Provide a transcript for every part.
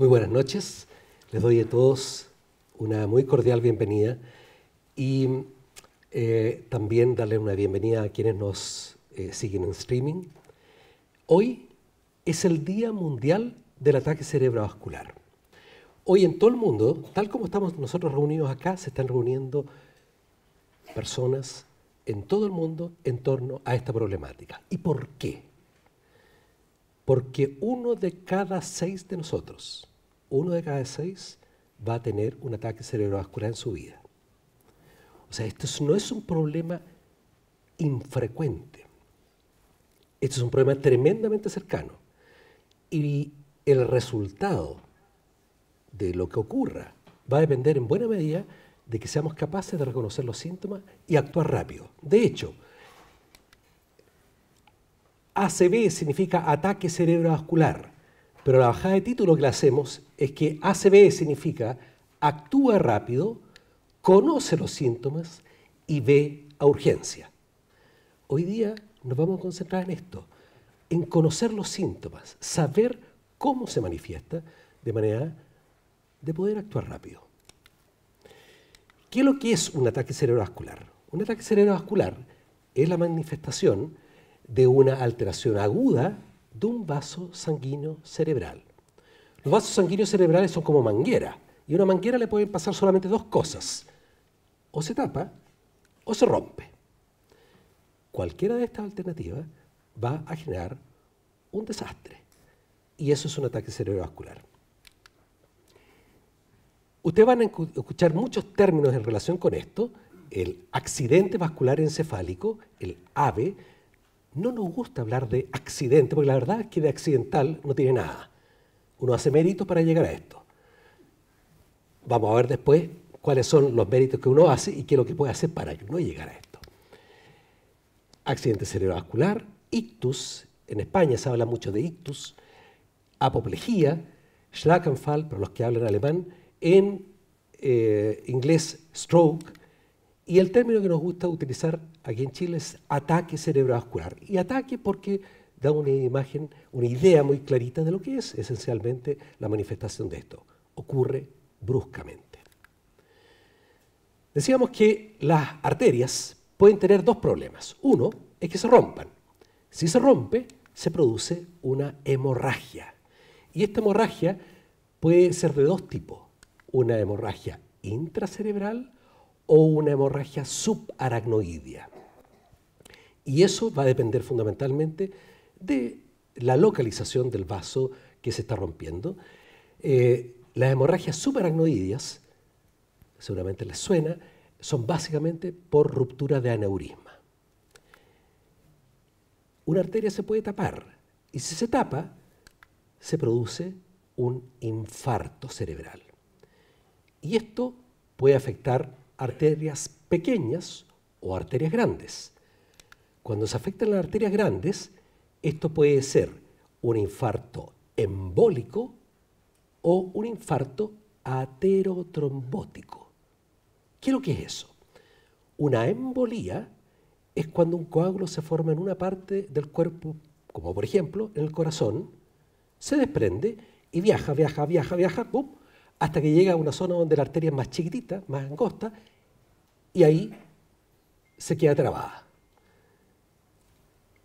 Muy buenas noches, les doy a todos una muy cordial bienvenida y también darle una bienvenida a quienes nos siguen en streaming. Hoy es el Día Mundial del Ataque Cerebrovascular. Hoy en todo el mundo, tal como estamos nosotros reunidos acá, se están reuniendo personas en todo el mundo en torno a esta problemática. ¿Y por qué? Porque uno de cada 6 de nosotros, va a tener un ataque cerebrovascular en su vida. O sea, esto no es un problema infrecuente. Esto es un problema tremendamente cercano. Y el resultado de lo que ocurra va a depender en buena medida de que seamos capaces de reconocer los síntomas y actuar rápido. De hecho, ACV significa ataque cerebrovascular, pero la bajada de título que le hacemos es que ACV significa actúa rápido, conoce los síntomas y ve a urgencia. Hoy día nos vamos a concentrar en esto, en conocer los síntomas, saber cómo se manifiesta de manera de poder actuar rápido. ¿Qué es lo que es un ataque cerebrovascular? Un ataque cerebrovascular es la manifestación de una alteración aguda de un vaso sanguíneo cerebral. Los vasos sanguíneos cerebrales son como manguera, y a una manguera le pueden pasar solamente dos cosas: o se tapa o se rompe. Cualquiera de estas alternativas va a generar un desastre, y eso es un ataque cerebrovascular. Ustedes van a escuchar muchos términos en relación con esto: el accidente vascular encefálico, el AVE. No nos gusta hablar de accidente, porque la verdad es que de accidental no tiene nada. Uno hace méritos para llegar a esto. Vamos a ver después cuáles son los méritos que uno hace y qué es lo que puede hacer para no llegar a esto. Accidente cerebrovascular, ictus, en España se habla mucho de ictus, apoplejía, Schlaganfall, para los que hablan alemán, en inglés stroke, y el término que nos gusta utilizar aquí en Chile es ataque cerebrovascular. Y ataque porque da una imagen, una idea muy clarita de lo que es esencialmente la manifestación de esto. Ocurre bruscamente. Decíamos que las arterias pueden tener dos problemas. Uno es que se rompan. Si se rompe, se produce una hemorragia. Y esta hemorragia puede ser de dos tipos: una hemorragia intracerebral o una hemorragia subaracnoidea. Y eso va a depender fundamentalmente de la localización del vaso que se está rompiendo. Las hemorragias subaracnoideas, seguramente les suena, son básicamente por ruptura de aneurisma. Una arteria se puede tapar, y si se tapa, se produce un infarto cerebral. Y esto puede afectar arterias pequeñas o arterias grandes. Cuando se afectan las arterias grandes, esto puede ser un infarto embólico o un infarto aterotrombótico. ¿Qué es lo que es eso? Una embolía es cuando un coágulo se forma en una parte del cuerpo, como por ejemplo en el corazón, se desprende y viaja, ¡pum!, hasta que llega a una zona donde la arteria es más chiquitita, más angosta, y ahí se queda trabada.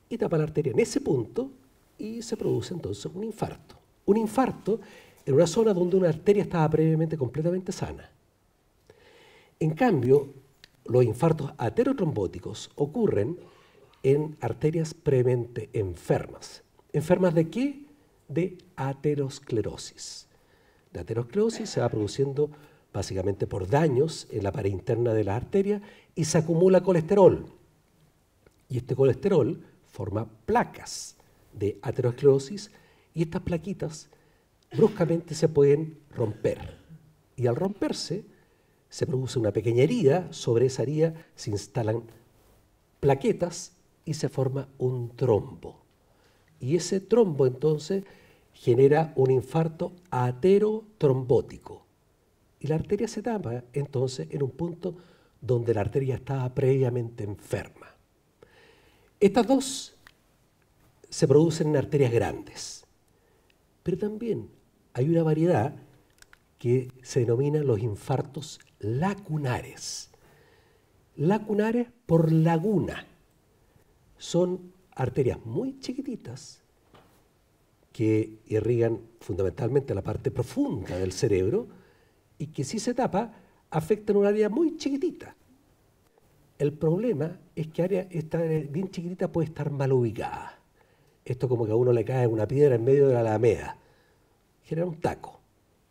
Y tapa la arteria en ese punto y se produce entonces un infarto. Un infarto en una zona donde una arteria estaba previamente completamente sana. En cambio, los infartos aterotrombóticos ocurren en arterias previamente enfermas. ¿Enfermas de qué? De aterosclerosis. La aterosclerosis se va produciendo básicamente por daños en la pared interna de la arteria y se acumula colesterol. Y este colesterol forma placas de aterosclerosis, y estas plaquitas bruscamente se pueden romper. Y al romperse, se produce una pequeña herida. Sobre esa herida se instalan plaquetas y se forma un trombo. Y ese trombo entonces genera un infarto aterotrombótico. Y la arteria se tapa entonces en un punto donde la arteria estaba previamente enferma. Estas dos se producen en arterias grandes, pero también hay una variedad que se denomina los infartos lacunares. Lacunares por laguna. Son arterias muy chiquititas que irrigan fundamentalmente la parte profunda del cerebro y que si se tapa afectan un área muy chiquitita. El problema es que esta área bien chiquitita puede estar mal ubicada. Esto como que a uno le cae una piedra en medio de la alameda. Genera un taco.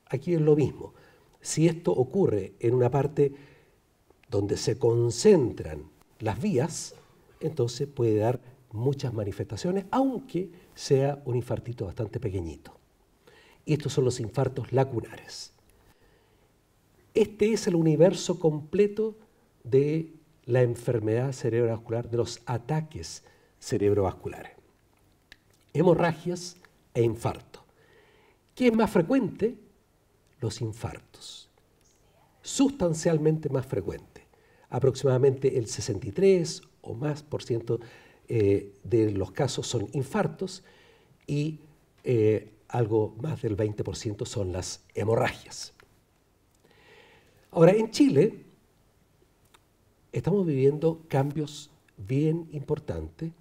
Aquí es lo mismo. Si esto ocurre en una parte donde se concentran las vías, entonces puede dar muchas manifestaciones, aunque sea un infartito bastante pequeñito. Y estos son los infartos lacunares. Este es el universo completo de la enfermedad cerebrovascular, de los ataques cerebrovasculares. Hemorragias e infarto. ¿Qué es más frecuente? Los infartos. Sustancialmente más frecuente. Aproximadamente el 63 o más por ciento de los casos son infartos y algo más del 20% son las hemorragias. Ahora, en Chile estamos viviendo cambios bien importantes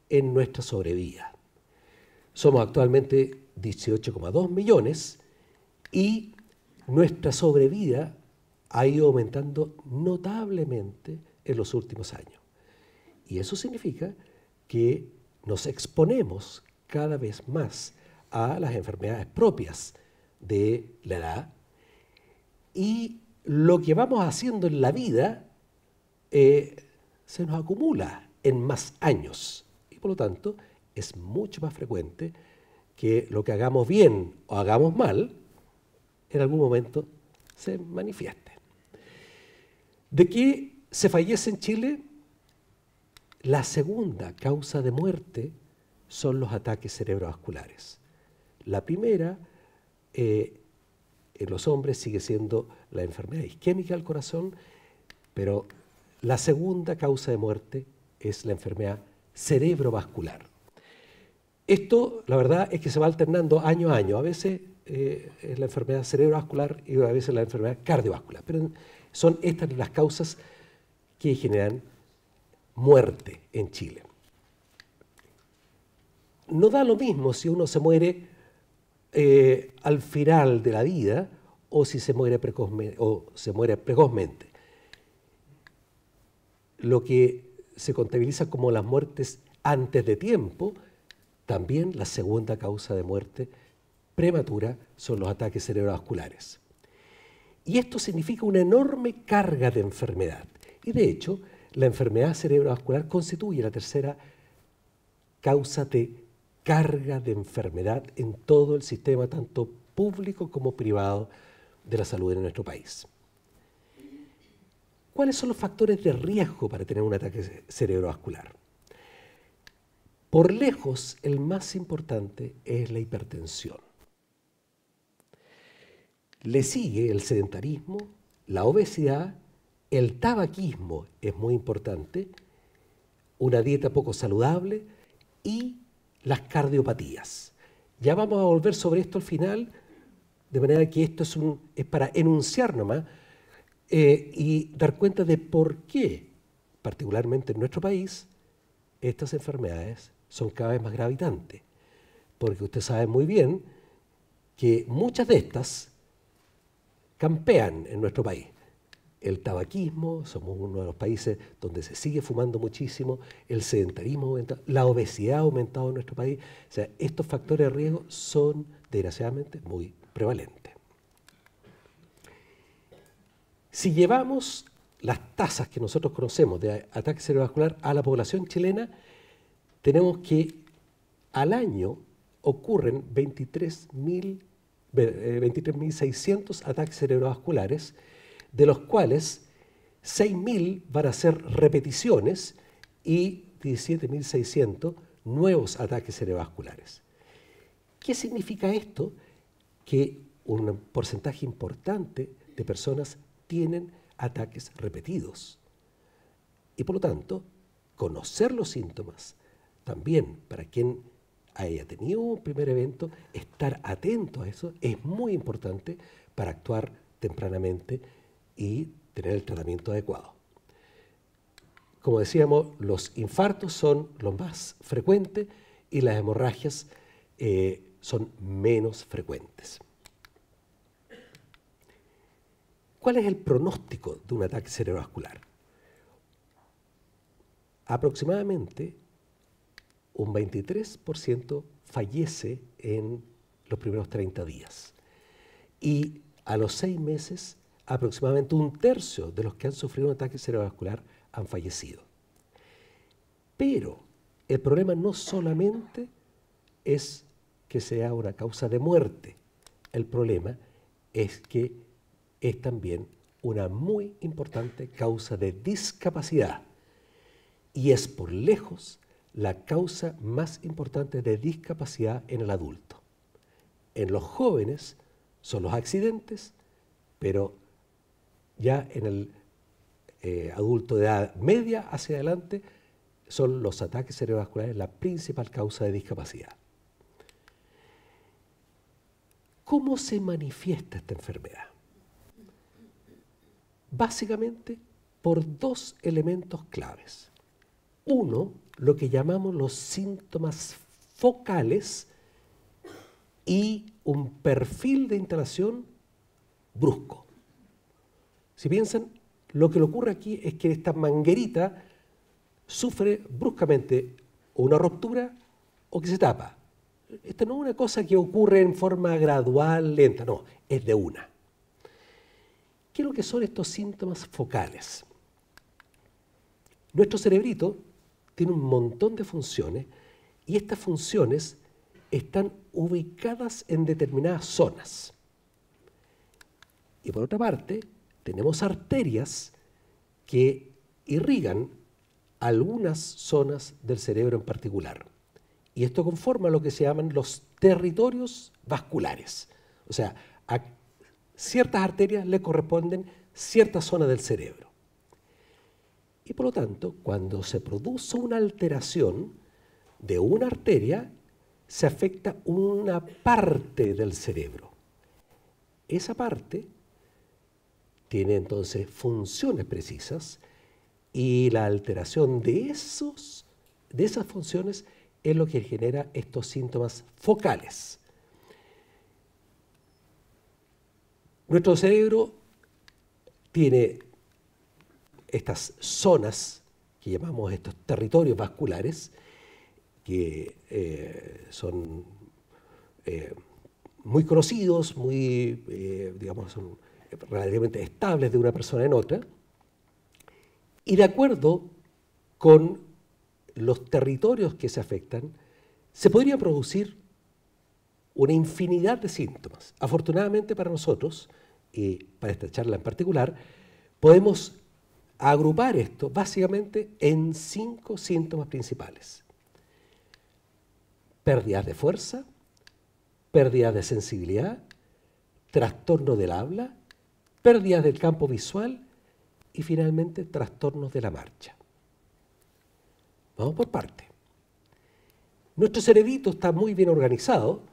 en nuestra sobrevida. Somos actualmente 18,2 millones y nuestra sobrevida ha ido aumentando notablemente en los últimos años. Y eso significa que nos exponemos cada vez más a las enfermedades propias de la edad y lo que vamos haciendo en la vida se nos acumula en más años y por lo tanto es mucho más frecuente que lo que hagamos bien o hagamos mal en algún momento se manifieste. ¿De qué se fallece en Chile? La segunda causa de muerte son los ataques cerebrovasculares. La primera, en los hombres, sigue siendo la enfermedad isquémica del corazón, pero la segunda causa de muerte es la enfermedad cerebrovascular. Esto, la verdad, es que se va alternando año a año. A veces es la enfermedad cerebrovascular y a veces la enfermedad cardiovascular. Pero son estas las causas que generan muerte en Chile. No da lo mismo si uno se muere al final de la vida o si se muere precozmente. Lo que se contabiliza como las muertes antes de tiempo, también la segunda causa de muerte prematura son los ataques cerebrovasculares. Y esto significa una enorme carga de enfermedad. Y de hecho, la enfermedad cerebrovascular constituye la tercera causa de carga de enfermedad en todo el sistema, tanto público como privado, de la salud en nuestro país. ¿Cuáles son los factores de riesgo para tener un ataque cerebrovascular? Por lejos, el más importante es la hipertensión. Le sigue el sedentarismo, la obesidad, el tabaquismo es muy importante, una dieta poco saludable y las cardiopatías. Ya vamos a volver sobre esto al final, de manera que esto es para enunciar nomás y dar cuenta de por qué, particularmente en nuestro país, estas enfermedades son cada vez más gravitantes. Porque usted sabe muy bien que muchas de estas campean en nuestro país. El tabaquismo, somos uno de los países donde se sigue fumando muchísimo, el sedentarismo ha aumentado, la obesidad ha aumentado en nuestro país. O sea, estos factores de riesgo son, desgraciadamente, muy prevalentes. Si llevamos las tasas que nosotros conocemos de ataque cerebrovascular a la población chilena, tenemos que al año ocurren 23.600 ataques cerebrovasculares, de los cuales 6.000 van a ser repeticiones y 17.600 nuevos ataques cerebrovasculares. ¿Qué significa esto? Que un porcentaje importante de personas tienen ataques repetidos. Y por lo tanto, conocer los síntomas también para quien haya tenido un primer evento, estar atento a eso es muy importante para actuar tempranamente y tener el tratamiento adecuado. Como decíamos, los infartos son los más frecuentes y las hemorragias son menos frecuentes. ¿Cuál es el pronóstico de un ataque cerebrovascular? Aproximadamente un 23% fallece en los primeros 30 días. Y a los 6 meses, aproximadamente un tercio de los que han sufrido un ataque cerebrovascular han fallecido. Pero el problema no solamente es que sea una causa de muerte. El problema es que es también una muy importante causa de discapacidad. Y es por lejos la causa más importante de discapacidad en el adulto. En los jóvenes son los accidentes, pero ya en el adulto de edad media hacia adelante son los ataques cerebrovasculares la principal causa de discapacidad. ¿Cómo se manifiesta esta enfermedad? Básicamente por dos elementos claves. Uno, lo que llamamos los síntomas focales y un perfil de instalación brusco. Si piensan, lo que le ocurre aquí es que esta manguerita sufre bruscamente una ruptura o que se tapa. Esta no es una cosa que ocurre en forma gradual, lenta, no, es de una. ¿Qué es lo que son estos síntomas focales? Nuestro cerebrito tiene un montón de funciones y estas funciones están ubicadas en determinadas zonas. Y por otra parte, tenemos arterias que irrigan algunas zonas del cerebro en particular. Y esto conforma lo que se llaman los territorios vasculares. O sea, a ciertas arterias le corresponden ciertas zonas del cerebro. Y por lo tanto, cuando se produce una alteración de una arteria, se afecta una parte del cerebro. Esa parte tiene entonces funciones precisas y la alteración de esas funciones es lo que genera estos síntomas focales. Nuestro cerebro tiene estas zonas que llamamos estos territorios vasculares, que son muy conocidos, digamos, son relativamente estables de una persona en otra, y de acuerdo con los territorios que se afectan, se podría producir una infinidad de síntomas. Afortunadamente para nosotros, y para esta charla en particular, podemos agrupar esto básicamente en 5 síntomas principales. Pérdidas de fuerza, pérdidas de sensibilidad, trastorno del habla, pérdidas del campo visual y finalmente trastornos de la marcha. Vamos por parte. Nuestro cerebrito está muy bien organizado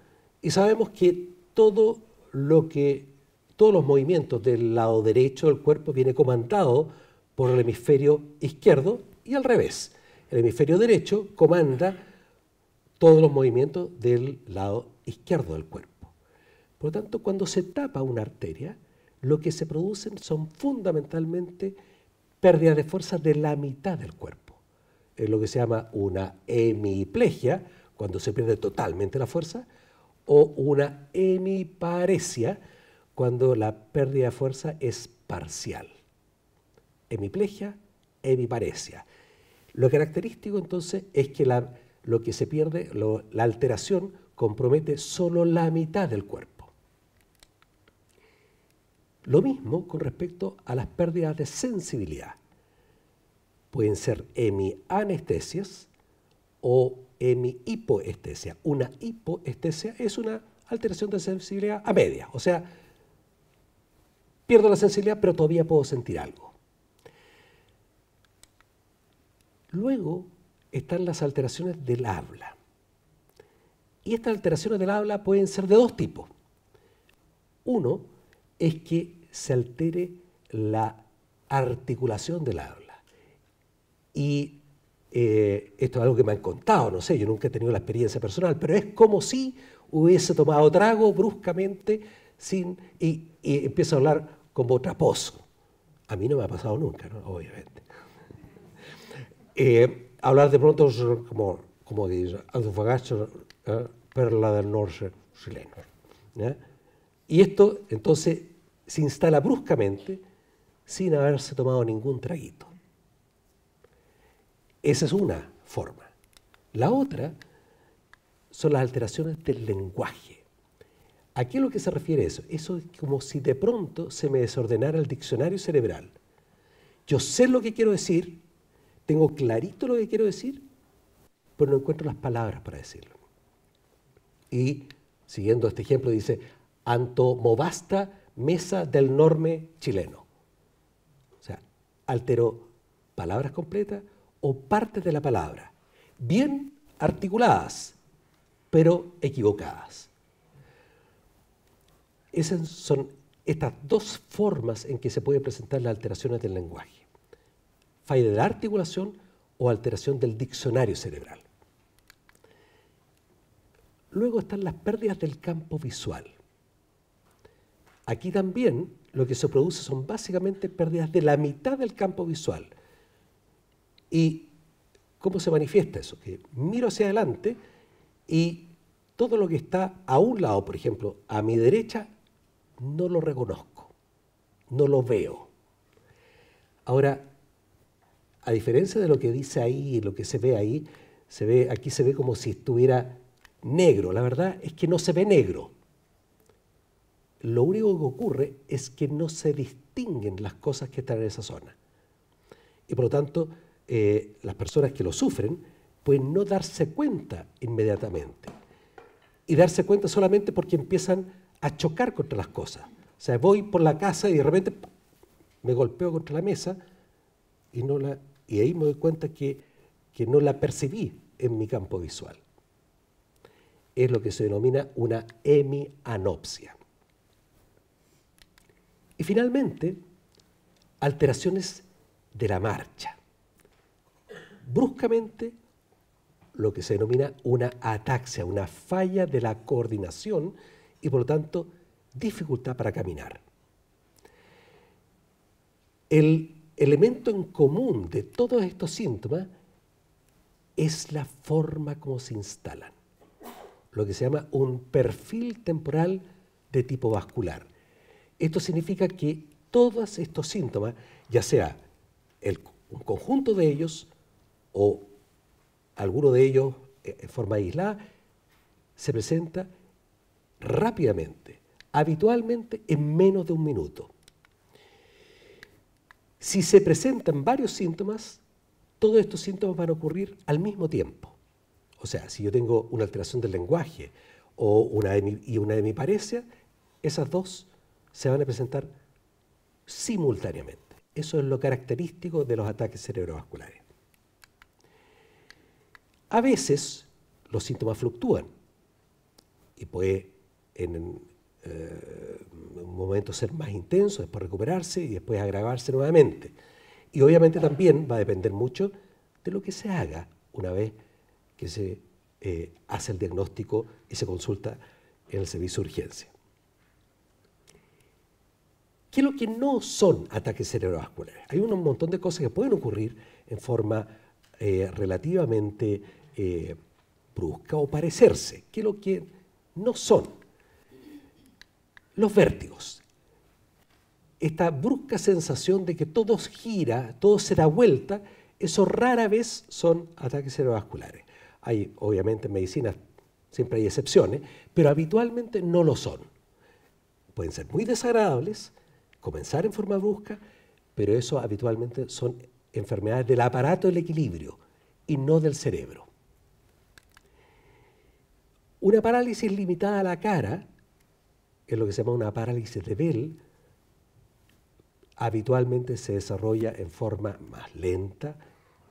y sabemos que todos los movimientos del lado derecho del cuerpo viene comandado por el hemisferio izquierdo y al revés. El hemisferio derecho comanda todos los movimientos del lado izquierdo del cuerpo. Por lo tanto, cuando se tapa una arteria, lo que se producen son fundamentalmente pérdidas de fuerza de la mitad del cuerpo. Es lo que se llama una hemiplegia, cuando se pierde totalmente la fuerza, o una hemiparesia, cuando la pérdida de fuerza es parcial. Hemiplegia, hemiparesia. Lo característico entonces es que lo que se pierde, la alteración, compromete solo la mitad del cuerpo. Lo mismo con respecto a las pérdidas de sensibilidad. Pueden ser hemianestesias o hemihipoestesia. Una hipoestesia es una alteración de sensibilidad a media, o sea, pierdo la sensibilidad pero todavía puedo sentir algo. Luego están las alteraciones del habla. Y estas alteraciones del habla pueden ser de dos tipos. Uno es que se altere la articulación del habla. Y esto es algo que me han contado, no sé, yo nunca he tenido la experiencia personal, pero es como si hubiese tomado trago bruscamente y empiezo a hablar como traposo. A mí no me ha pasado nunca, ¿no? Obviamente. Hablar de pronto como dice, perla del norte chileno. ¿Ya? Y esto entonces se instala bruscamente sin haberse tomado ningún traguito. Esa es una forma. La otra son las alteraciones del lenguaje. ¿A qué es lo que se refiere eso? Eso es como si de pronto se me desordenara el diccionario cerebral. Yo sé lo que quiero decir, tengo clarito lo que quiero decir, pero no encuentro las palabras para decirlo. Y, siguiendo este ejemplo, dice, antomovasta mesa del norme chileno. O sea, alteró palabras completas o partes de la palabra, bien articuladas, pero equivocadas. Esas son estas dos formas en que se pueden presentar las alteraciones del lenguaje. Falla de la articulación o alteración del diccionario cerebral. Luego están las pérdidas del campo visual. Aquí también lo que se produce son básicamente pérdidas de la mitad del campo visual. ¿Y cómo se manifiesta eso? Que miro hacia adelante y todo lo que está a un lado, por ejemplo, a mi derecha, no lo reconozco, no lo veo. Ahora, a diferencia de lo que dice ahí y lo que se ve ahí, aquí se ve como si estuviera negro. La verdad es que no se ve negro. Lo único que ocurre es que no se distinguen las cosas que están en esa zona. Y por lo tanto, las personas que lo sufren pueden no darse cuenta inmediatamente. Y darse cuenta solamente porque empiezan a chocar contra las cosas. O sea, voy por la casa y de repente me golpeo contra la mesa y ahí me doy cuenta que no la percibí en mi campo visual. Es lo que se denomina una hemianopsia. Y finalmente, alteraciones de la marcha. Bruscamente, lo que se denomina una ataxia, una falla de la coordinación y por lo tanto dificultad para caminar. El elemento en común de todos estos síntomas es la forma como se instalan, lo que se llama un perfil temporal de tipo vascular. Esto significa que todos estos síntomas, ya sea un conjunto de ellos o alguno de ellos en forma aislada, se presenta rápidamente, habitualmente en menos de un minuto. Si se presentan varios síntomas, todos estos síntomas van a ocurrir al mismo tiempo. O sea, si yo tengo una alteración del lenguaje o una hemiparesia, esas dos se van a presentar simultáneamente. Eso es lo característico de los ataques cerebrovasculares. A veces los síntomas fluctúan y puede en un momento ser más intenso, después recuperarse y después agravarse nuevamente. Y obviamente también va a depender mucho de lo que se haga una vez que se hace el diagnóstico y se consulta en el servicio de urgencia. ¿Qué es lo que no son ataques cerebrovasculares? Hay un montón de cosas que pueden ocurrir en forma relativamente brusca o parecerse. ¿Qué es lo que no son? Los vértigos. Esta brusca sensación de que todo gira, todo se da vuelta, eso rara vez son ataques cerebrovasculares. Hay, obviamente, en medicina siempre hay excepciones, pero habitualmente no lo son. Pueden ser muy desagradables, comenzar en forma brusca, pero eso habitualmente son enfermedades del aparato del equilibrio y no del cerebro. Una parálisis limitada a la cara, es lo que se llama una parálisis de Bell, habitualmente se desarrolla en forma más lenta,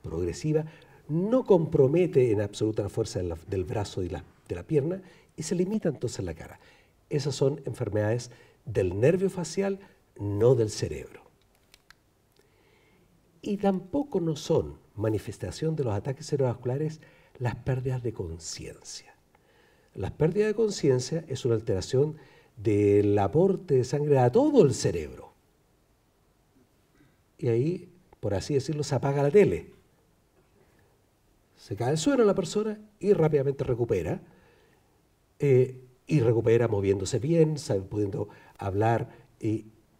progresiva, no compromete en absoluta la fuerza del brazo y las de la pierna y se limita entonces en la cara. Esas son enfermedades del nervio facial, no del cerebro. Y tampoco no son manifestación de los ataques cerebrovasculares las pérdidas de conciencia. Las pérdidas de conciencia es una alteración del aporte de sangre a todo el cerebro. Y ahí, por así decirlo, se apaga la tele. Se cae al suelo la persona y rápidamente recupera. Y recupera moviéndose bien, pudiendo hablar.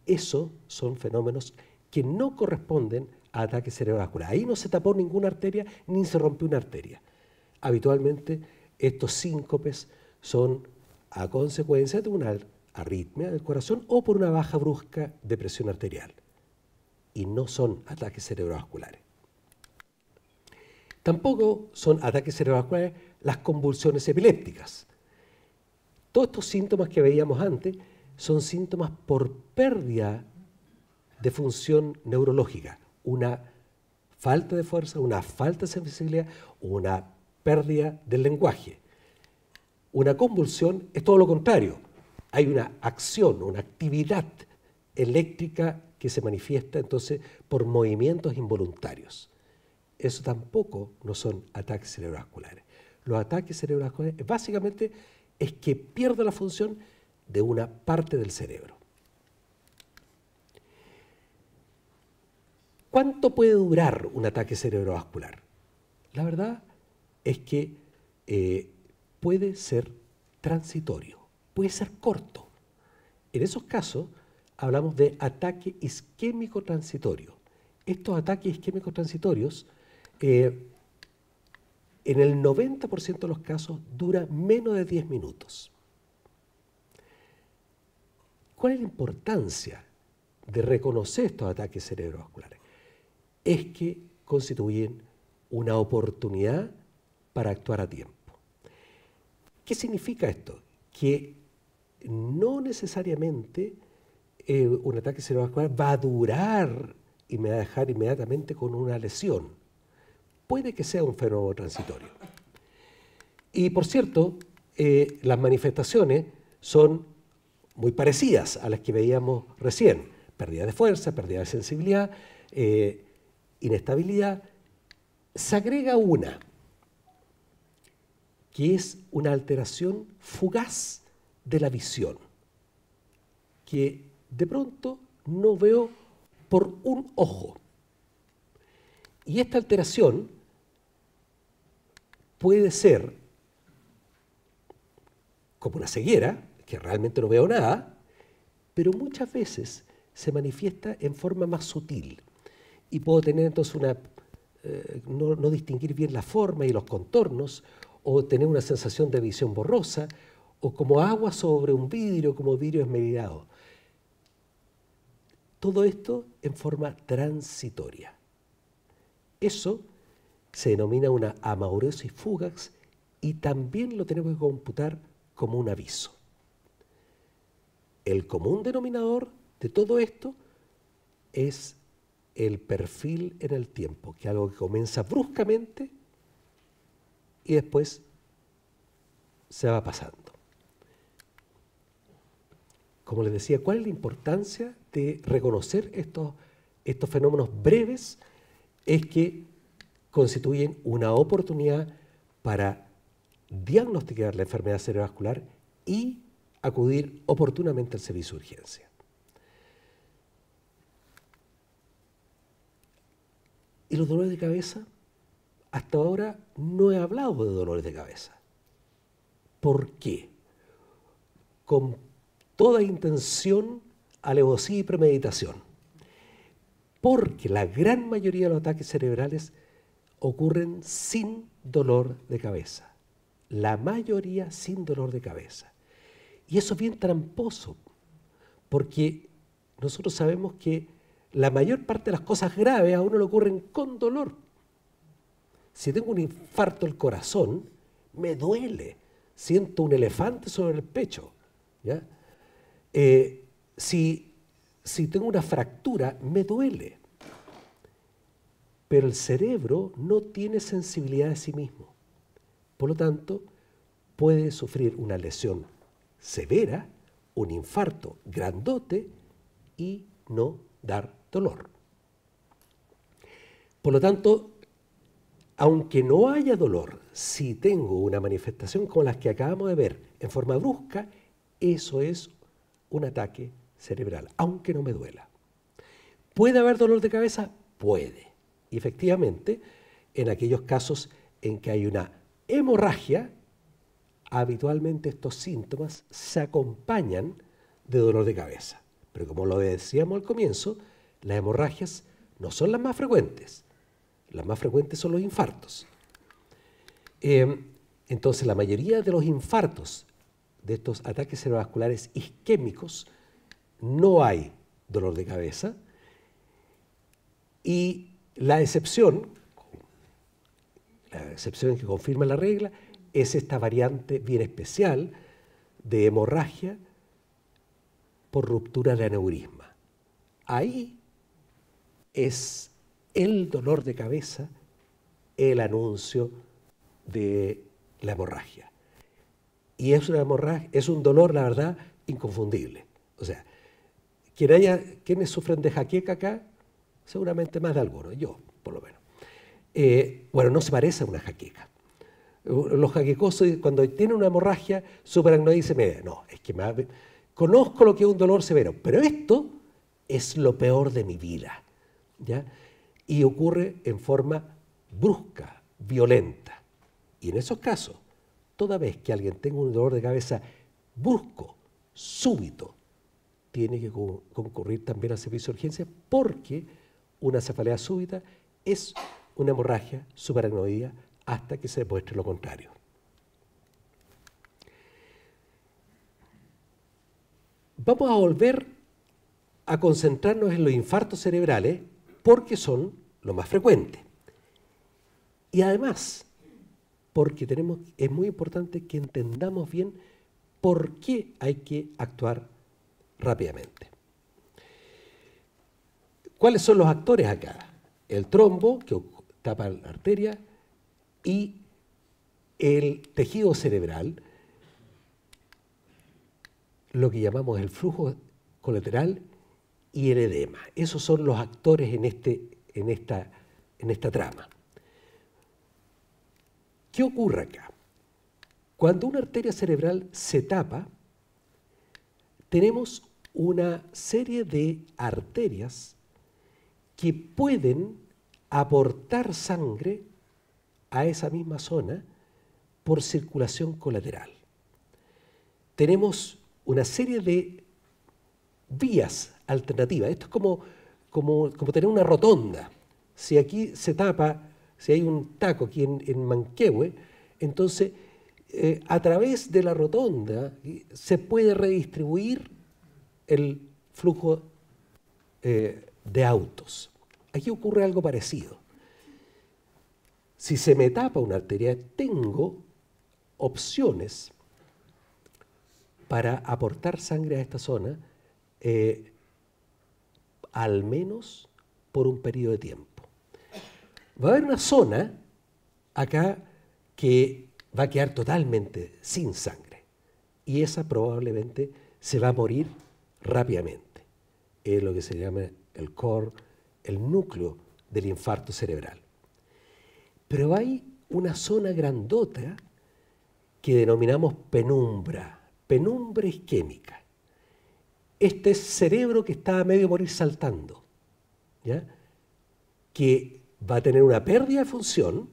Eso son fenómenos que no corresponden a ataques cerebrovasculares. Ahí no se tapó ninguna arteria ni se rompió una arteria. Habitualmente estos síncopes son a consecuencia de una arritmia del corazón o por una baja brusca de presión arterial. Y no son ataques cerebrovasculares. Tampoco son ataques cerebrovasculares las convulsiones epilépticas. Todos estos síntomas que veíamos antes son síntomas por pérdida de función neurológica, una falta de fuerza, una falta de sensibilidad, una pérdida del lenguaje. Una convulsión es todo lo contrario. Hay una acción, una actividad eléctrica que se manifiesta entonces por movimientos involuntarios. Eso tampoco no son ataques cerebrovasculares. Los ataques cerebrovasculares básicamente es que pierde la función de una parte del cerebro. ¿Cuánto puede durar un ataque cerebrovascular? La verdad es que puede ser transitorio, puede ser corto. En esos casos hablamos de ataque isquémico transitorio. Estos ataques isquémicos transitorios, en el 90% de los casos, dura menos de 10 minutos. ¿Cuál es la importancia de reconocer estos ataques cerebrovasculares? Es que constituyen una oportunidad para actuar a tiempo. ¿Qué significa esto? Que no necesariamente un ataque cerebrovascular va a durar y me va a dejar inmediatamente con una lesión. Puede que sea un fenómeno transitorio. Y por cierto, las manifestaciones son muy parecidas a las que veíamos recién. Pérdida de fuerza, pérdida de sensibilidad, inestabilidad. Se agrega una, que es una alteración fugaz de la visión, que de pronto no veo por un ojo. Y esta alteración puede ser como una ceguera, que realmente no veo nada, pero muchas veces se manifiesta en forma más sutil. Y puedo tener entonces no distinguir bien la forma y los contornos, o tener una sensación de visión borrosa, o como agua sobre un vidrio, como vidrio esmerilado. Todo esto en forma transitoria. Eso se denomina una amaurosis fugax y también lo tenemos que computar como un aviso. El común denominador de todo esto es el perfil en el tiempo, que es algo que comienza bruscamente y después se va pasando. Como les decía, ¿cuál es la importancia de reconocer estos fenómenos breves? Es que constituyen una oportunidad para diagnosticar la enfermedad cerebrovascular y acudir oportunamente al servicio de urgencia. ¿Y los dolores de cabeza? Hasta ahora no he hablado de dolores de cabeza. ¿Por qué? Con toda intención, alevosía y premeditación. Porque la gran mayoría de los ataques cerebrales ocurren sin dolor de cabeza. La mayoría sin dolor de cabeza. Y eso es bien tramposo, porque nosotros sabemos que la mayor parte de las cosas graves a uno le ocurren con dolor. Si tengo un infarto del corazón, me duele. Siento un elefante sobre el pecho. ¿Ya? Si tengo una fractura, me duele. Pero el cerebro no tiene sensibilidad de sí mismo. Por lo tanto, puede sufrir una lesión severa, un infarto grandote y no dar dolor. Por lo tanto, aunque no haya dolor, si tengo una manifestación como las que acabamos de ver en forma brusca, eso es un ataque cerebral, aunque no me duela. ¿Puede haber dolor de cabeza? Puede. Y efectivamente, en aquellos casos en que hay una hemorragia, habitualmente estos síntomas se acompañan de dolor de cabeza. Pero como lo decíamos al comienzo, las hemorragias no son las más frecuentes. Las más frecuentes son los infartos. Entonces, la mayoría de los infartos, de estos ataques cerebrovasculares isquémicos, no hay dolor de cabeza. Y la excepción que confirma la regla, es esta variante bien especial de hemorragia por ruptura de aneurisma. Ahí es el dolor de cabeza el anuncio de la hemorragia. Y es una hemorragia, es un dolor, la verdad, inconfundible. O sea, quienes sufren de jaqueca acá, seguramente más de algunos, yo por lo menos. Bueno, no se parece a una jaqueca. Los jaquecosos, cuando tienen una hemorragia, su paranoia dice, mira, no, es que conozco lo que es un dolor severo, pero esto es lo peor de mi vida, ¿ya? Y ocurre en forma brusca, violenta. Y en esos casos, toda vez que alguien tenga un dolor de cabeza brusco, súbito, tiene que concurrir también al servicio de urgencia, porque una cefalea súbita es una hemorragia subaracnoidea hasta que se demuestre lo contrario. Vamos a volver a concentrarnos en los infartos cerebrales porque son lo más frecuente. Y además, porque es muy importante que entendamos bien por qué hay que actuar rápidamente. ¿Cuáles son los actores acá? El trombo, que tapa la arteria, y el tejido cerebral, lo que llamamos el flujo colateral y el edema. Esos son los actores en esta trama. ¿Qué ocurre acá? Cuando una arteria cerebral se tapa, tenemos una serie de arterias que pueden aportar sangre a esa misma zona por circulación colateral. Tenemos una serie de vías alternativas. Esto es como tener una rotonda. Si aquí se tapa, si hay un taco aquí en Manquehue, entonces a través de la rotonda se puede redistribuir el flujo de autos. Aquí ocurre algo parecido. Si se me tapa una arteria, tengo opciones para aportar sangre a esta zona, al menos por un periodo de tiempo. Va a haber una zona acá que va a quedar totalmente sin sangre y esa probablemente se va a morir rápidamente. Es lo que se llama el core, el núcleo del infarto cerebral. Pero hay una zona grandota que denominamos penumbra isquémica. Este cerebro que está a medio morir saltando, ¿ya? Que va a tener una pérdida de función,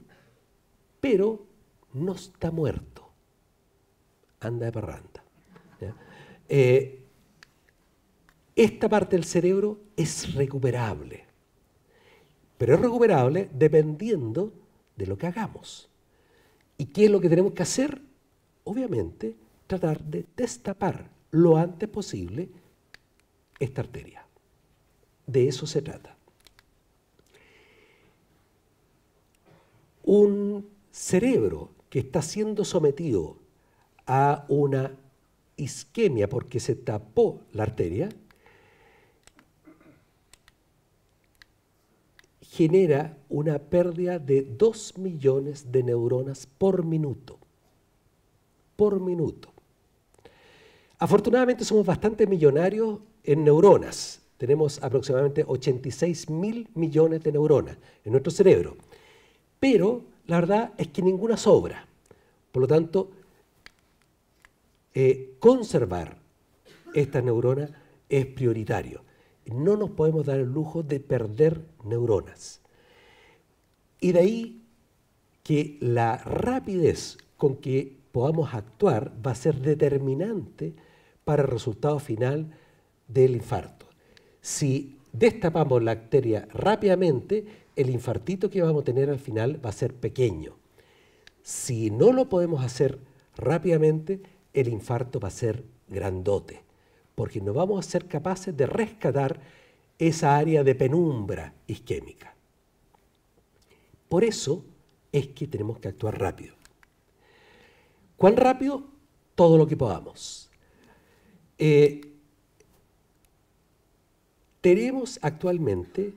pero no está muerto, anda de parranda, ¿ya? Esta parte del cerebro es recuperable, pero es recuperable dependiendo de lo que hagamos. ¿Y qué es lo que tenemos que hacer? Obviamente, tratar de destapar lo antes posible esta arteria. De eso se trata. Un cerebro que está siendo sometido a una isquemia porque se tapó la arteria, genera una pérdida de 2 millones de neuronas por minuto. por minuto. Afortunadamente somos bastante millonarios en neuronas. Tenemos aproximadamente 86.000 millones de neuronas en nuestro cerebro. Pero la verdad es que ninguna sobra. Por lo tanto, conservar estas neuronas es prioritario. No nos podemos dar el lujo de perder neuronas. Y de ahí que la rapidez con que podamos actuar va a ser determinante para el resultado final del infarto. Si destapamos la arteria rápidamente, el infartito que vamos a tener al final va a ser pequeño. Si no lo podemos hacer rápidamente, el infarto va a ser grandote, porque no vamos a ser capaces de rescatar esa área de penumbra isquémica. Por eso es que tenemos que actuar rápido. ¿Cuán rápido? Todo lo que podamos. Tenemos actualmente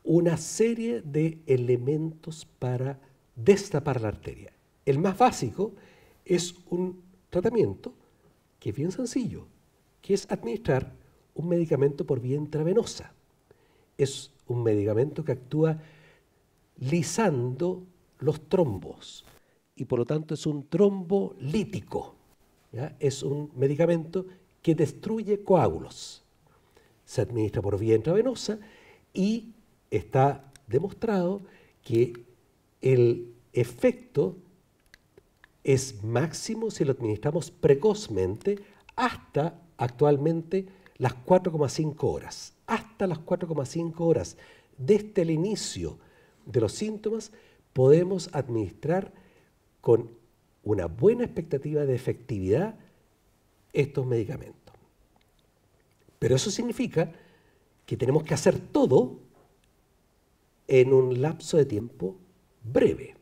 una serie de elementos para destapar la arteria. El más básico es un tratamiento que es bien sencillo, que es administrar un medicamento por vía intravenosa. Es un medicamento que actúa lisando los trombos y por lo tanto es un trombolítico, ¿ya? Es un medicamento que destruye coágulos. Se administra por vía intravenosa y está demostrado que el efecto es máximo si lo administramos precozmente hasta actualmente las 4,5 horas. Hasta las 4,5 horas desde el inicio de los síntomas podemos administrar con una buena expectativa de efectividad estos medicamentos. Pero eso significa que tenemos que hacer todo en un lapso de tiempo breve.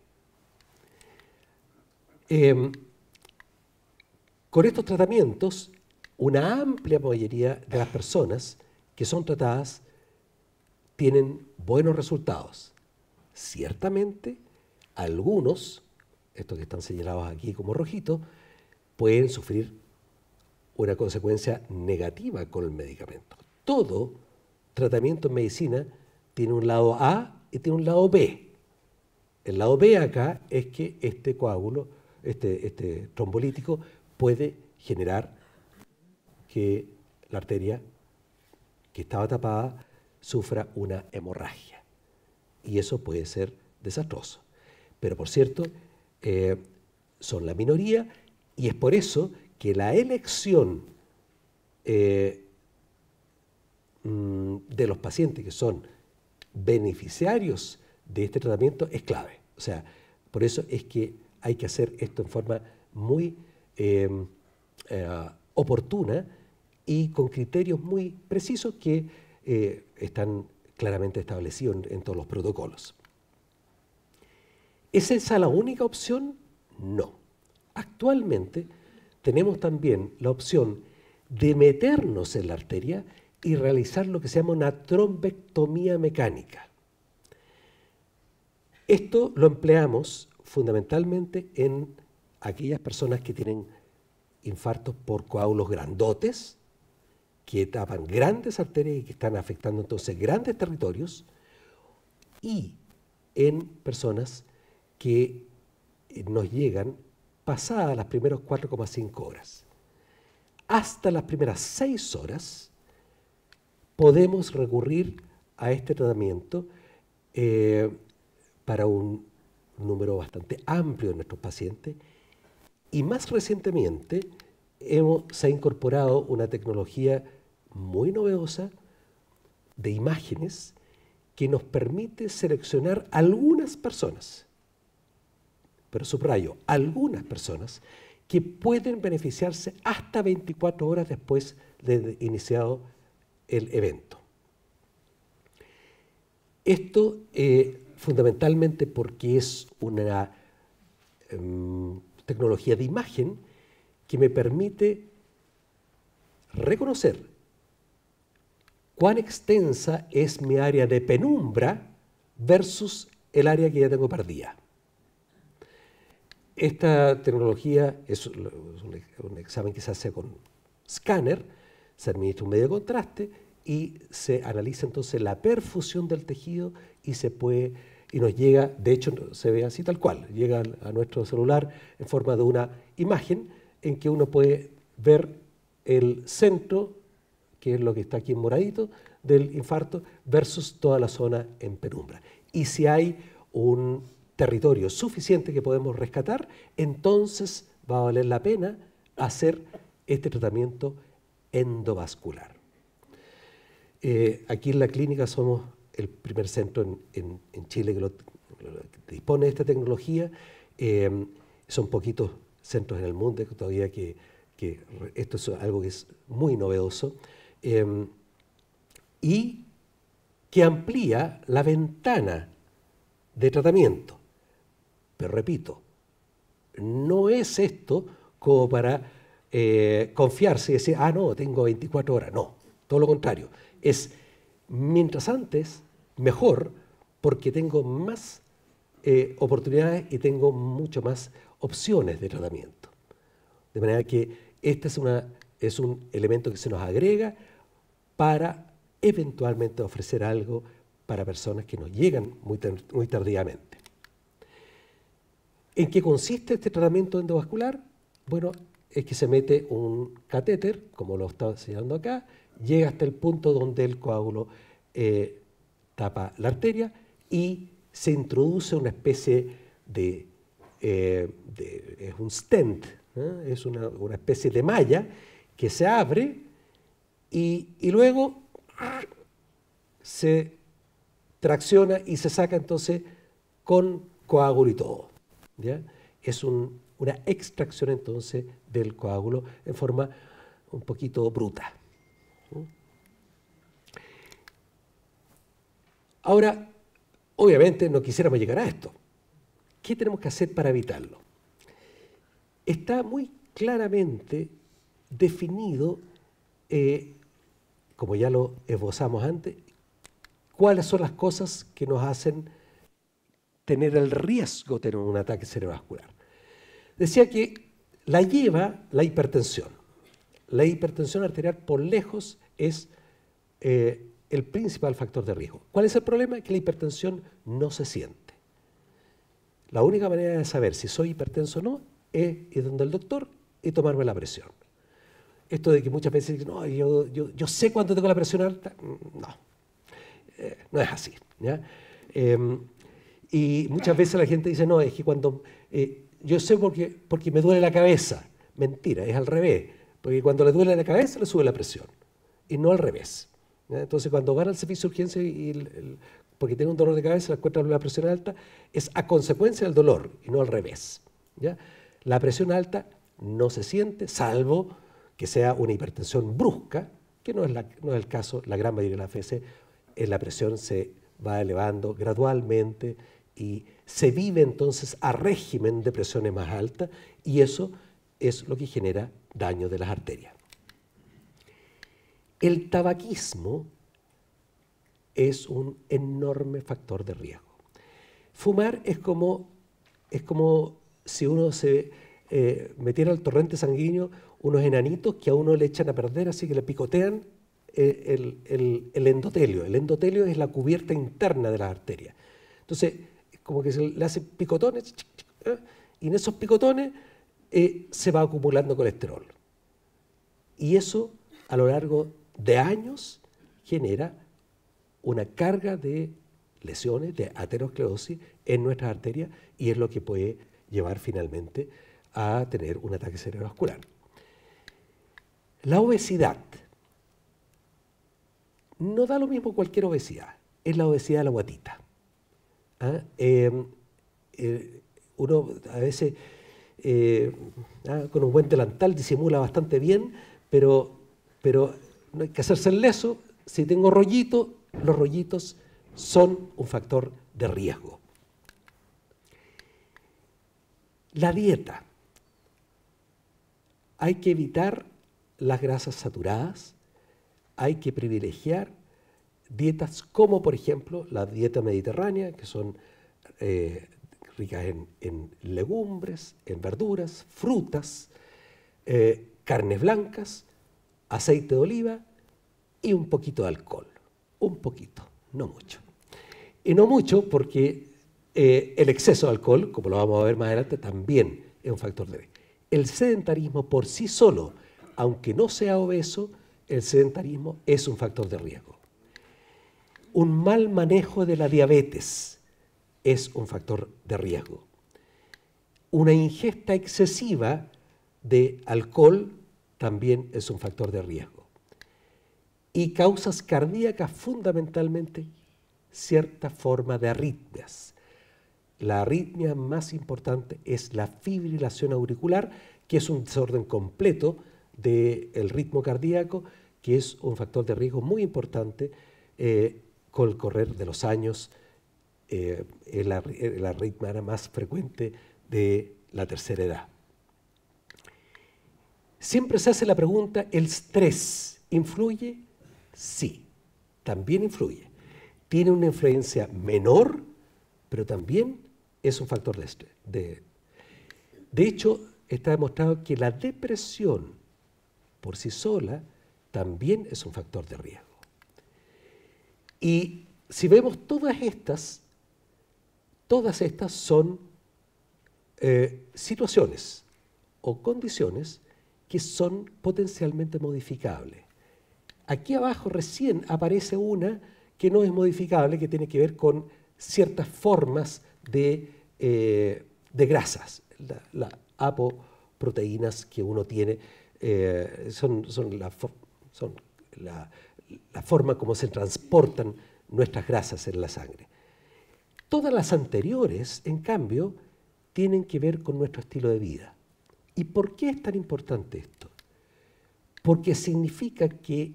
Con estos tratamientos, una amplia mayoría de las personas que son tratadas tienen buenos resultados. Ciertamente, algunos, estos que están señalados aquí como rojitos, pueden sufrir una consecuencia negativa con el medicamento. Todo tratamiento en medicina tiene un lado A y tiene un lado B. El lado B acá es que este coágulo, este trombolítico, puede generar que la arteria que estaba tapada sufra una hemorragia. Y eso puede ser desastroso. Pero por cierto, son la minoría y es por eso que la elección de los pacientes que son beneficiarios de este tratamiento es clave. O sea, por eso es que hay que hacer esto en forma muy oportuna y con criterios muy precisos que están claramente establecidos en todos los protocolos. ¿Es esa la única opción? No. Actualmente tenemos también la opción de meternos en la arteria y realizar lo que se llama una trombectomía mecánica. Esto lo empleamos fundamentalmente en aquellas personas que tienen infartos por coágulos grandotes, que tapan grandes arterias y que están afectando entonces grandes territorios, y en personas que nos llegan pasadas las primeras 4,5 horas. Hasta las primeras 6 horas podemos recurrir a este tratamiento para un número bastante amplio de nuestros pacientes y más recientemente se ha incorporado una tecnología muy novedosa de imágenes que nos permite seleccionar algunas personas, pero subrayo, algunas personas que pueden beneficiarse hasta 24 horas después de iniciado el evento. Esto fundamentalmente porque es una tecnología de imagen que me permite reconocer cuán extensa es mi área de penumbra versus el área que ya tengo perdida. esta tecnología es un examen que se hace con escáner, se administra un medio de contraste y se analiza entonces la perfusión del tejido y nos llega, de hecho se ve así tal cual, llega a nuestro celular en forma de una imagen en que uno puede ver el centro, que es lo que está aquí en moradito, del infarto, versus toda la zona en penumbra. Y si hay un territorio suficiente que podemos rescatar, entonces va a valer la pena hacer este tratamiento endovascular. Aquí en la clínica somos el primer centro en Chile que dispone de esta tecnología. Son poquitos centros en el mundo todavía que esto es algo que es muy novedoso y que amplía la ventana de tratamiento. Pero repito, no es esto como para confiarse y decir, no, tengo 24 horas. No, todo lo contrario. Es mientras antes, mejor, porque tengo más oportunidades y tengo mucho más opciones de tratamiento. De manera que este es un elemento que se nos agrega para eventualmente ofrecer algo para personas que nos llegan muy tardíamente. ¿En qué consiste este tratamiento endovascular? Bueno, es que se mete un catéter, como lo está señalando acá, llega hasta el punto donde el coágulo tapa la arteria y se introduce una especie de es un stent, es una especie de malla que se abre y luego se tracciona y se saca entonces con coágulo y todo. ¿Ya? Es una extracción entonces del coágulo en forma un poquito bruta. Ahora, obviamente no quisiéramos llegar a esto. ¿Qué tenemos que hacer para evitarlo? Está muy claramente definido, como ya lo esbozamos antes, cuáles son las cosas que nos hacen tener el riesgo de tener un ataque cerebrovascular. Decía que la lleva la hipertensión. La hipertensión arterial por lejos es el principal factor de riesgo. ¿Cuál es el problema? Que la hipertensión no se siente. La única manera de saber si soy hipertenso o no es ir donde el doctor y tomarme la presión. Esto de que muchas veces dicen, no, yo sé cuándo tengo la presión alta, no es así. ¿Ya? Y muchas veces la gente dice, no, es que cuando yo sé porque me duele la cabeza. Mentira, es al revés. Porque cuando le duele la cabeza le sube la presión y no al revés. ¿Ya? Entonces cuando van al servicio de urgencia porque tiene un dolor de cabeza, le encuentran una presión alta, es a consecuencia del dolor y no al revés. ¿Ya? La presión alta no se siente, salvo que sea una hipertensión brusca, que no es el caso, la gran mayoría de las veces la presión se va elevando gradualmente y se vive entonces a régimen de presiones más altas y eso es lo que genera daño de las arterias. El tabaquismo es un enorme factor de riesgo. Fumar es como si uno se metiera al torrente sanguíneo unos enanitos que a uno le echan a perder, así que le picotean el endotelio. El endotelio es la cubierta interna de las arterias. Entonces, como que se le hacen picotones, y en esos picotones se va acumulando colesterol. Y eso, a lo largo de años, genera una carga de lesiones, de aterosclerosis en nuestras arterias, y es lo que puede llevar finalmente a tener un ataque cerebrovascular. La obesidad. No da lo mismo cualquier obesidad, es la obesidad de la guatita. Uno a veces con un buen delantal disimula bastante bien, pero no hay que hacerse el leso. Si tengo rollito, los rollitos son un factor de riesgo. La dieta. Hay que evitar las grasas saturadas, hay que privilegiar dietas como, por ejemplo, la dieta mediterránea, que son ricas en legumbres, en verduras, frutas, carnes blancas, aceite de oliva y un poquito de alcohol. Un poquito, no mucho. Y no mucho porque el exceso de alcohol, como lo vamos a ver más adelante, también es un factor de riesgo. El sedentarismo por sí solo, aunque no sea obeso, el sedentarismo es un factor de riesgo. Un mal manejo de la diabetes es un factor de riesgo. Una ingesta excesiva de alcohol también es un factor de riesgo. Y causas cardíacas, fundamentalmente, cierta forma de arritmias. La arritmia más importante es la fibrilación auricular, que es un desorden completo del ritmo cardíaco, que es un factor de riesgo muy importante con el correr de los años. La arritmia más frecuente de la tercera edad. Siempre se hace la pregunta, ¿el estrés influye? Sí, también influye. Tiene una influencia menor, pero también es un factor de estrés. De hecho, está demostrado que la depresión por sí sola también es un factor de riesgo. Y si vemos todas estas son situaciones o condiciones que son potencialmente modificables. Aquí abajo recién aparece una que no es modificable, que tiene que ver con ciertas formas de grasas. Las apoproteínas que uno tiene son la forma como se transportan nuestras grasas en la sangre. Todas las anteriores, en cambio, tienen que ver con nuestro estilo de vida. ¿Y por qué es tan importante esto? Porque significa que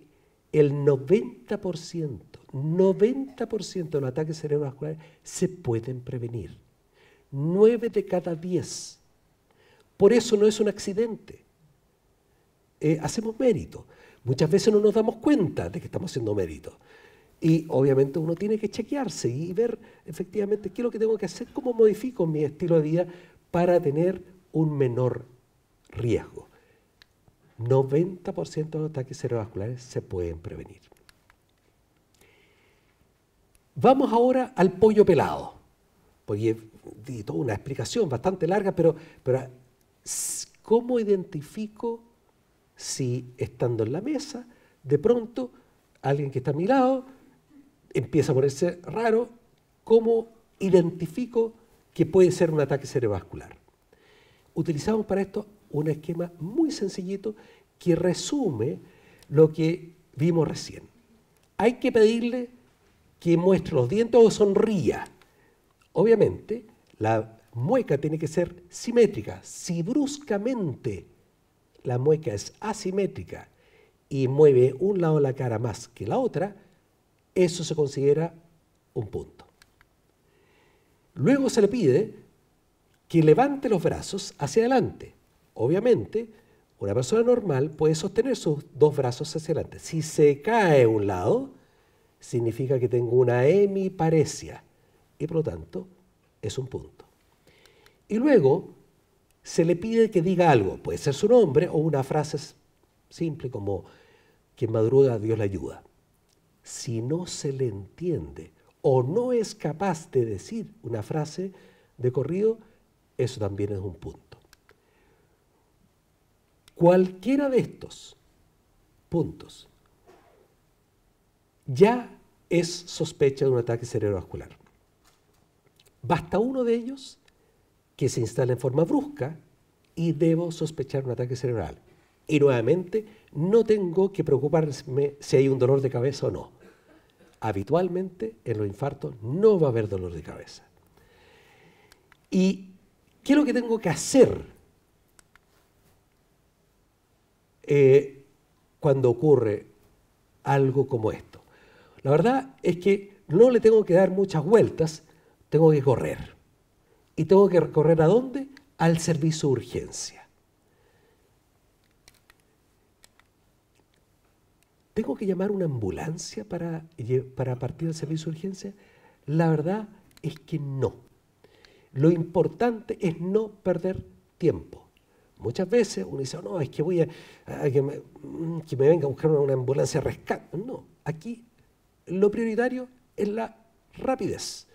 el 90% de los ataques cerebrovasculares se pueden prevenir. 9 de cada 10. Por eso no es un accidente. Hacemos mérito. Muchas veces no nos damos cuenta de que estamos haciendo mérito. Y obviamente uno tiene que chequearse y ver efectivamente qué es lo que tengo que hacer, cómo modifico mi estilo de vida para tener un menor riesgo. 90% de los ataques cerebrovasculares se pueden prevenir. Vamos ahora al pollo pelado. Porque di toda una explicación bastante larga, pero ¿cómo identifico si estando en la mesa, de pronto alguien que está a mi lado empieza a ponerse raro? ¿Cómo identifico que puede ser un ataque cerebrovascular? Utilizamos para esto un esquema muy sencillito que resume lo que vimos recién. Hay que pedirle que muestre los dientes o sonría. Obviamente, la mueca tiene que ser simétrica. Si bruscamente la mueca es asimétrica y mueve un lado de la cara más que la otra, eso se considera un punto. Luego se le pide que levante los brazos hacia adelante. Obviamente, una persona normal puede sostener sus dos brazos hacia adelante. Si se cae un lado, significa que tengo una hemiparesia y por lo tanto es un punto. Y luego se le pide que diga algo, puede ser su nombre o una frase simple como quien madruga, Dios le ayuda. Si no se le entiende o no es capaz de decir una frase de corrido, eso también es un punto. Cualquiera de estos puntos ya es sospecha de un ataque cerebrovascular. Basta uno de ellos que se instale en forma brusca y debo sospechar un ataque cerebral. Y nuevamente, no tengo que preocuparme si hay un dolor de cabeza o no. Habitualmente, en los infartos no va a haber dolor de cabeza. ¿Y qué es lo que tengo que hacer cuando ocurre algo como esto? La verdad es que no le tengo que dar muchas vueltas, tengo que correr. ¿Y tengo que correr a dónde? Al servicio de urgencia. ¿Tengo que llamar una ambulancia para partir al servicio de urgencia? La verdad es que no. Lo importante es no perder tiempo. Muchas veces uno dice, no, es que voy a que me venga a buscar una ambulancia de rescate. No, aquí lo prioritario es la rapidez.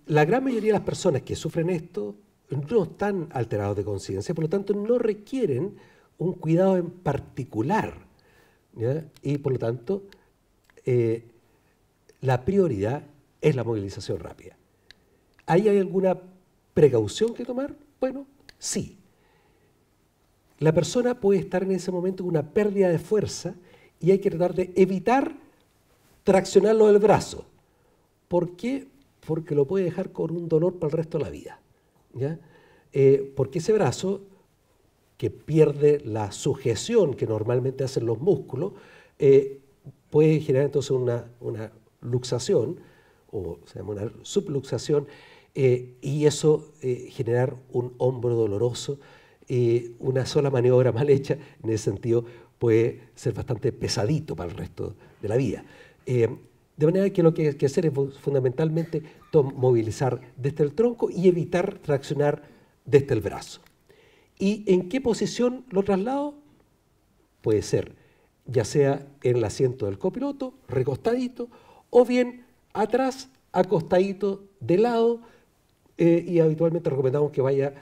La gran mayoría de las personas que sufren esto no están alterados de conciencia, por lo tanto no requieren un cuidado en particular, ¿ya? Y por lo tanto la prioridad es la movilización rápida. ¿Ahí hay alguna precaución que tomar? Bueno, sí. La persona puede estar en ese momento con una pérdida de fuerza y hay que tratar de evitar traccionarlo del brazo. ¿Por qué? Porque lo puede dejar con un dolor para el resto de la vida, ¿ya? Porque ese brazo, que pierde la sujeción que normalmente hacen los músculos, puede generar entonces una luxación, o se llama una subluxación, y eso generar un hombro doloroso. Una sola maniobra mal hecha, en ese sentido, puede ser bastante pesadito para el resto de la vida. De manera que lo que hay que hacer es fundamentalmente movilizar desde el tronco y evitar traccionar desde el brazo. ¿Y en qué posición lo traslado? Puede ser ya sea en el asiento del copiloto, recostadito, o bien atrás, acostadito de lado, y habitualmente recomendamos que vaya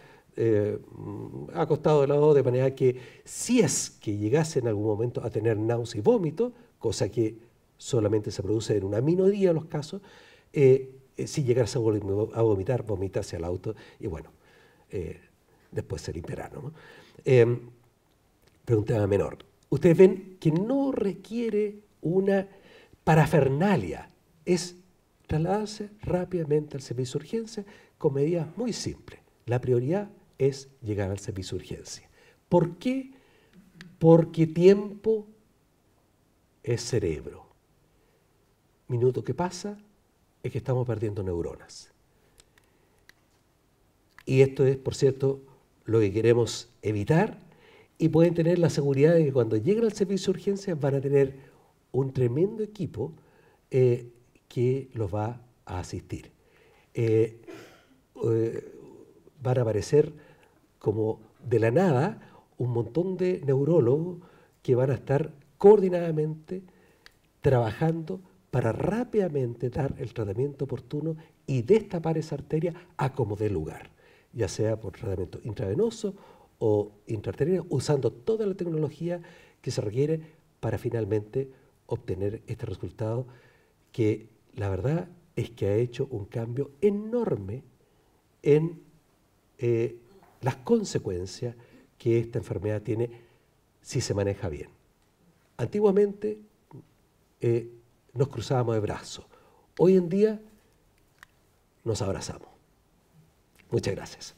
acostado de lado, de manera que si es que llegase en algún momento a tener náusea y vómito, cosa que solamente se produce en una minoría de los casos, si llegase a vomitar, vomita hacia el auto y bueno, después se limpiará, ¿no? Pero un tema menor. Ustedes ven que no requiere una parafernalia, es trasladarse rápidamente al servicio de urgencia con medidas muy simples. La prioridad es llegar al servicio de urgencia. ¿Por qué? Porque tiempo es cerebro. Minuto que pasa es que estamos perdiendo neuronas. Y esto es, por cierto, lo que queremos evitar, y pueden tener la seguridad de que cuando lleguen al servicio de urgencias van a tener un tremendo equipo que los va a asistir. Van a aparecer como de la nada un montón de neurólogos que van a estar coordinadamente trabajando para rápidamente dar el tratamiento oportuno y destapar esa arteria a como dé lugar, ya sea por tratamiento intravenoso o intraarterial, usando toda la tecnología que se requiere para finalmente obtener este resultado que la verdad es que ha hecho un cambio enorme en las consecuencias que esta enfermedad tiene si se maneja bien. Antiguamente nos cruzábamos de brazos, hoy en día nos abrazamos. Muchas gracias.